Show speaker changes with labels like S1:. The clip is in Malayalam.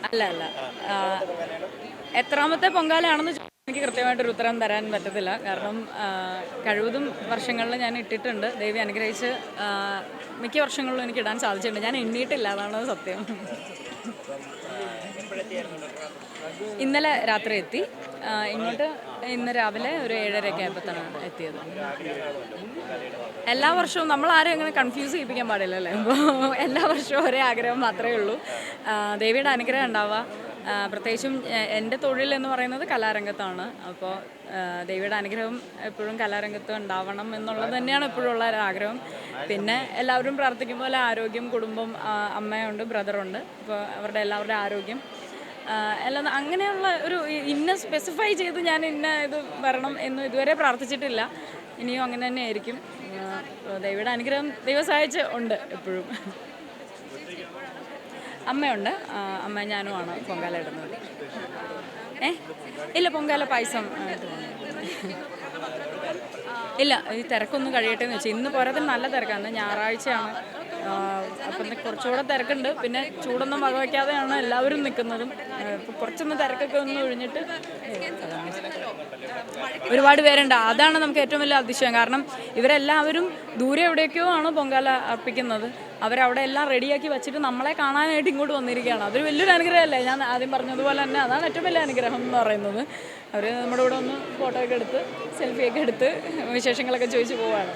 S1: അല്ല അല്ല എത്രാമത്തെ പൊങ്കാലയാണെന്ന് എനിക്ക് കൃത്യമായിട്ടൊരു ഉത്തരം തരാൻ പറ്റത്തില്ല. കാരണം കഴിവതും വർഷങ്ങളിൽ ഞാൻ ഇട്ടിട്ടുണ്ട്. ദേവി അനുഗ്രഹിച്ച് മിക്ക വർഷങ്ങളിലും എനിക്ക് ഇടാൻ സാധിച്ചിട്ടുണ്ട്. ഞാൻ എണ്ണിയിട്ടില്ല, അതാണ് സത്യം. ഇന്നലെ രാത്രി എത്തി. ഇങ്ങോട്ട് ഇന്ന് രാവിലെ ഒരു 7:30 ആയപ്പോഴാണ് എത്തിയത്. എല്ലാ വർഷവും നമ്മൾ ആരും അങ്ങനെ കൺഫ്യൂസ് ചെയ്യിപ്പിക്കാൻ പാടില്ലല്ലേ. അപ്പോൾ എല്ലാ വർഷവും ഒരേ ആഗ്രഹം മാത്രമേ ഉള്ളൂ, ദേവിയുടെ അനുഗ്രഹം ഉണ്ടാവുക. പ്രത്യേകിച്ചും എൻ്റെ തൊഴിൽ എന്ന് പറയുന്നത് കലാരംഗത്താണ്. അപ്പോൾ ദേവിയുടെ അനുഗ്രഹം എപ്പോഴും കലാരംഗത്ത് ഉണ്ടാവണം എന്നുള്ളത് തന്നെയാണ് എപ്പോഴും ഉള്ള ആഗ്രഹം. പിന്നെ എല്ലാവരും പ്രാർത്ഥിക്കും പോലെ ആരോഗ്യം, കുടുംബം, അമ്മയുണ്ട്, ബ്രദറുണ്ട്. അപ്പോൾ അവരുടെ എല്ലാവരുടെ ആരോഗ്യം എല്ലാം അങ്ങനെയുള്ള ഒരു ഇന്ന സ്പെസിഫൈ ചെയ്ത് ഞാൻ ഇന്ന ഇത് വരണം എന്ന് ഇതുവരെ പ്രാർത്ഥിച്ചിട്ടില്ല. ഇനിയും അങ്ങനെ തന്നെ ആയിരിക്കും. ദേവിയുടെ അനുഗ്രഹം ദൈവം സഹായിച്ച് ഉണ്ട് എപ്പോഴും. അമ്മയുണ്ട്, അമ്മ ഞാനുമാണ് പൊങ്കാല ഇടുന്നത്. ഇല്ല, പൊങ്കാല പായസം ഇല്ല, ഈ തിരക്കൊന്നും കഴിയട്ടെ എന്ന് വെച്ചാൽ. ഇന്ന് പോരാത്തിൽ നല്ല തിരക്കാണ്, ഞായറാഴ്ചയാണ്. അപ്പം കുറച്ചുകൂടെ തിരക്കുണ്ട്. പിന്നെ ചൂടൊന്നും വകവയ്ക്കാതെയാണ് എല്ലാവരും നിൽക്കുന്നതും. ഇപ്പം കുറച്ചൊന്ന് തിരക്കൊക്കെ ഒന്ന് ഒഴിഞ്ഞിട്ട് ഒരുപാട് പേരുണ്ട്. അതാണ് നമുക്ക് ഏറ്റവും വലിയ അതിശയം. കാരണം ഇവരെല്ലാവരും ദൂരെ എവിടേക്കോ ആണ് പൊങ്കാല അർപ്പിക്കുന്നത്. അവരവിടെ എല്ലാം റെഡിയാക്കി വെച്ചിട്ട് നമ്മളെ കാണാനായിട്ട് ഇങ്ങോട്ട് വന്നിരിക്കുകയാണ്. അതൊരു വലിയൊരു അനുഗ്രഹമല്ലേ. ഞാൻ ആദ്യം പറഞ്ഞതുപോലെ തന്നെ അതാണ് ഏറ്റവും വലിയ അനുഗ്രഹം എന്ന് പറയുന്നത്. അവർ നമ്മുടെ കൂടെ ഒന്ന് ഫോട്ടോ ഒക്കെ എടുത്ത് സെൽഫിയൊക്കെ എടുത്ത് വിശേഷങ്ങളൊക്കെ ചോദിച്ച് പോവാണ്.